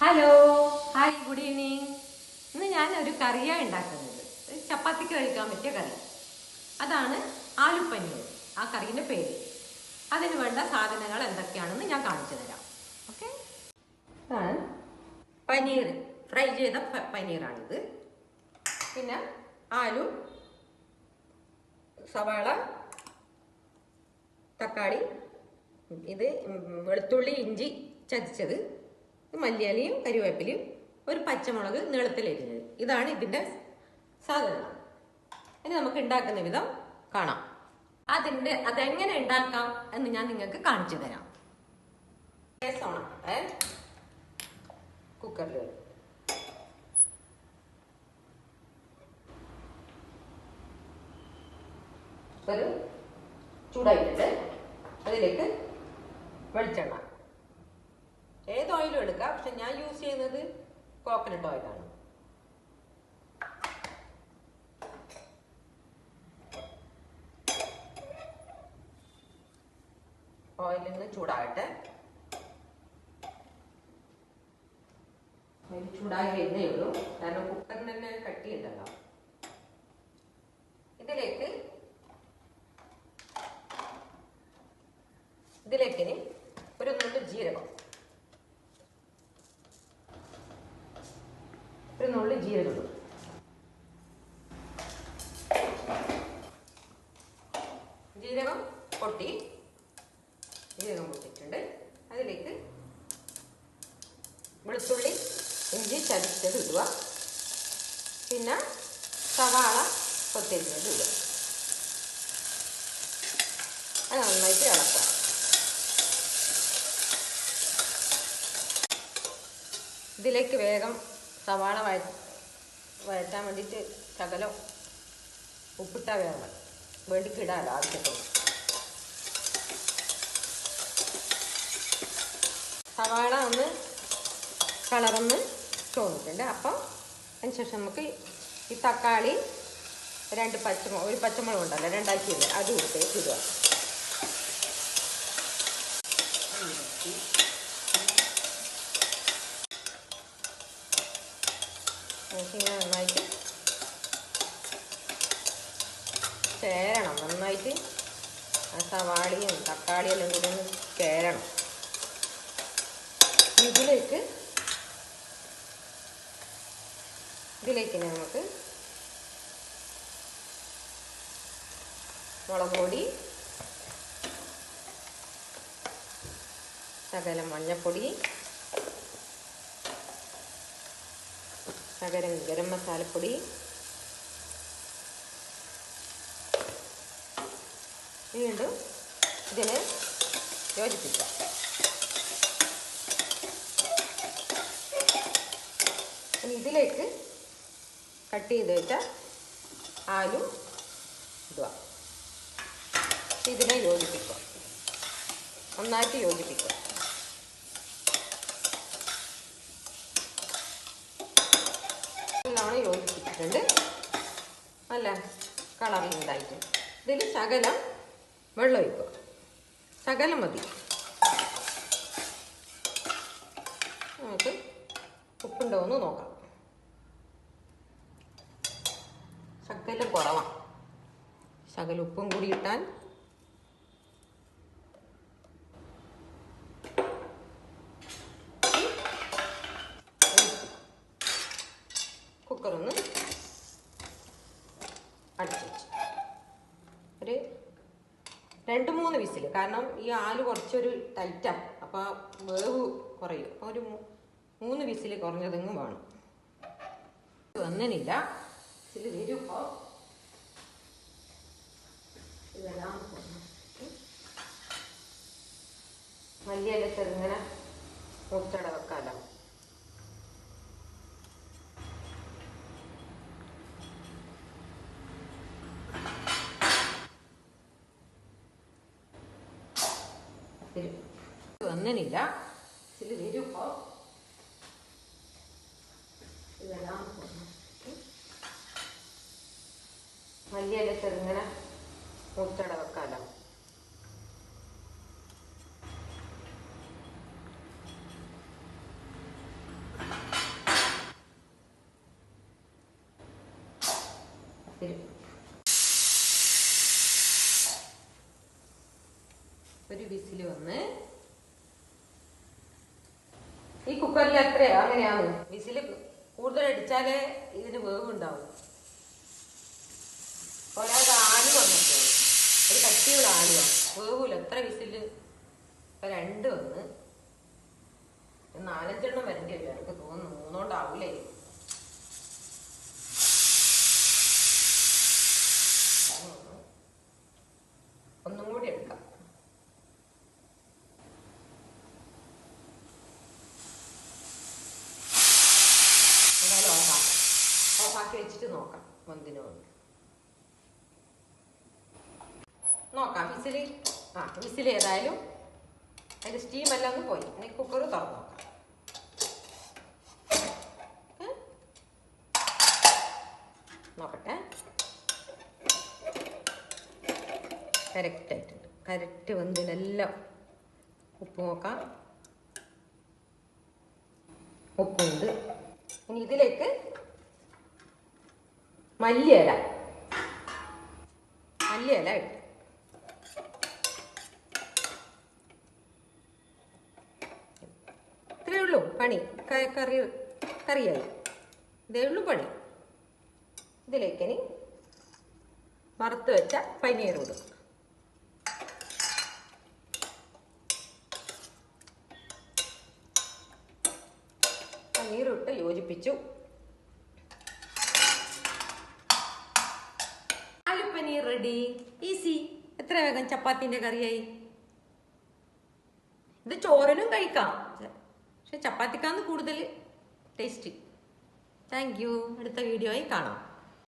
Hello hi good evening. ഇന്ന് ഞാൻ ഒരു കറിയാണ് ഉണ്ടാക്കുന്നത്. ചപ്പാത്തിക്ക് കഴിക്കാൻ പറ്റിയ കറി. അതാണ് ആലു പനീർ. ആ കറീൻ്റെ പേര്. അതിന് വേണ്ട സാധനങ്ങൾ എന്തൊക്കെയാണെന്ന് ഞാൻ കാണിച്ചു തരാം. ഓക്കെ, ഇതാണ് പനീർ, ഫ്രൈ ചെയ്ത പനീറാണിത്. പിന്നെ ആലു, സവാള, തക്കാളി, ഇത് വെളുത്തുള്ളി, ഇഞ്ചി ചതച്ചത്, മല്ലിയിലയും കരിവേപ്പിലയും, ഒരു പച്ചമുളക് നീളത്തിലരിഞ്ഞത്. ഇതാണ് ഇതിൻ്റെ സാധനങ്ങൾ. ഇനി നമുക്ക് ഉണ്ടാക്കുന്ന വിധം കാണാം. അതെങ്ങനെ ഉണ്ടാക്കാം എന്ന് ഞാൻ നിങ്ങൾക്ക് കാണിച്ചു തരാം. ഗ്യാസ് ഓണാക്കട്ടെ. കുക്കറിൽ ഒരു ചൂടായിട്ടുണ്ട്. അതിലേക്ക് വെളിച്ചെണ്ണ, ഏത് ഓയിലും എടുക്കാം, പക്ഷെ ഞാൻ യൂസ് ചെയ്യുന്നത് കോക്കനട്ട് ഓയിലാണ്. ഓയിലിൽ നിന്ന് ചൂടാകട്ടെ. ഓയിൽ ചൂടായി വരുന്നേ ഉള്ളൂ, കാരണം കുക്കറിന് തന്നെ കട്ടിയുണ്ടല്ലോ. ഇതിലേക്ക് ഒരു നുള്ളു ജീരകം, ഇടും. ജീരകം പൊട്ടിയിട്ടുണ്ട്. അതിലേക്ക് വെളുത്തുള്ളി, ഇഞ്ചി ചതച്ചത് ഇടുക. പിന്നെ സവാള കൊത്തിരിക്കുന്നത് ഇടുക. അത് നന്നായിട്ട് ഇളക്കുക. ഇതിലേക്ക് വേഗം സവാള വഴറ്റാൻ വേണ്ടിയിട്ട് ശകലം ഉപ്പിട്ടാൽ വേണ്ടിക്കിടാമല്ലോ ആവശ്യത്തിന്. സവാള ഒന്ന് കളറൊന്ന് തോന്നിട്ടുണ്ട്. അപ്പം അതിനുശേഷം നമുക്ക് ഈ തക്കാളി, ഒരു പച്ചമുളക് ഉണ്ടല്ലോ, രണ്ടാക്കിയില്ല, അത് ഇടുക. ഇങ്ങനെ നന്നായിട്ട് ചേരണം. നന്നായിട്ട് സവാളയും തക്കാളിയെല്ലാം കൂടി ഒന്ന് ചേരണം. ഇതിലേക്ക് നമുക്ക് മുളക് പൊടി, ശകലം മഞ്ഞൾപ്പൊടി, ശകലം ഗരം മസാലപ്പൊടി, വീണ്ടും ഇതിനെ യോജിപ്പിക്കാം. ഇനി ഇതിലേക്ക് കട്ട് ചെയ്ത് വെച്ച ആലു ഇടുക. ഇതിനെ യോജിപ്പിക്കുക, നന്നായിട്ട് യോജിപ്പിക്കുക. നല്ലോണം യോജിപ്പിച്ചിട്ടുണ്ട്, നല്ല കളറിലുണ്ടായിട്ട്. ഇതിൽ ശകലം വെള്ളം ഒഴിക്കുക, ശകലം മതി. നമുക്ക് ഉപ്പുണ്ടോ എന്ന് നോക്കാം. ശകലം കുറവാണ്, ശകലം ഉപ്പും കൂടി ഇട്ടാൽ കുക്കറൊന്ന് അടച്ചു വെച്ചു. ഒരു 2-3 വിസിൽ, കാരണം ഈ ആലു കുറച്ചൊരു ടൈറ്റാണ്, അപ്പോൾ വേവ് കുറയും. അപ്പോൾ ഒരു 3 വിസിൽ കുറഞ്ഞതെങ്ങും വേണം. വന്നില്ല, ഇതിൽ വരുമ്പോൾ ഇതെല്ലാം മല്ലിയില ചെറുങ്ങനെ മുട്ടട വെക്കാലോ. വന്നില്ല, ഇതിൽ വരുമ്പോൾ ഇതെല്ലാം മല്ലിയില ചെറുങ്ങനെ മുട്ടട വെക്കാലോ. ഒരു വിസിൽ വന്ന് ഈ കുക്കറിൽ എത്രയാ അങ്ങനെയാണ് വിസിൽ കൂടുതൽ അടിച്ചാലേ ഇതിന് വേവ് ഉണ്ടാവും. ഒരാൾക്ക് ആലു വന്നിട്ടാണ്, ഒരു കട്ടിയുള്ള ആലുവാണ്, വേവൂല. എത്ര വിസില്? ഇപ്പൊ 2 വന്ന് 4-5 വരേണ്ടി വരും എനിക്ക് തോന്നുന്നു. 3 കൊണ്ടാവൂലേ? ഒന്നും കൂടി എടുക്കാം. എന്നാലും ഓഫാക്കി വെച്ചിട്ട് നോക്കാം മന്തിന് കൊണ്ട്. നോക്കാം വിസില്. വിസിൽ ഏതായാലും അതിൻ്റെ സ്റ്റീമെല്ലാം ഒന്ന് പോയി. ഇനി കുക്കർ തുറന്നു നോക്കാം. നോക്കട്ടെ. കറക്റ്റായിട്ടുണ്ട്. കറക്റ്റ് വെന്തിനെല്ലാം ഉപ്പ് നോക്കാം. ഉപ്പുണ്ട്. ഇനി ഇതിലേക്ക് മല്ലിയില ഇട്ട് ഇത്രയേ ഉള്ളൂ പണി. കറിയായി. ഇതേ ഉള്ളൂ പണി. ഇതിലേക്ക് ഇനി വറുത്ത് വെച്ച പനീർ ഇടും. പനീറിട്ട് യോജിപ്പിച്ചു. ആലു പനീർ റെഡി. ഈസി. എത്ര വേഗം ചപ്പാത്തിൻ്റെ കറിയായി. ഇത് ചോറിനും കഴിക്കാം, പക്ഷെ ചപ്പാത്തിക്കാന്ന് കൂടുതൽ ടേസ്റ്റ്. Thank you. അടുത്ത വീഡിയോയിൽ കാണാം.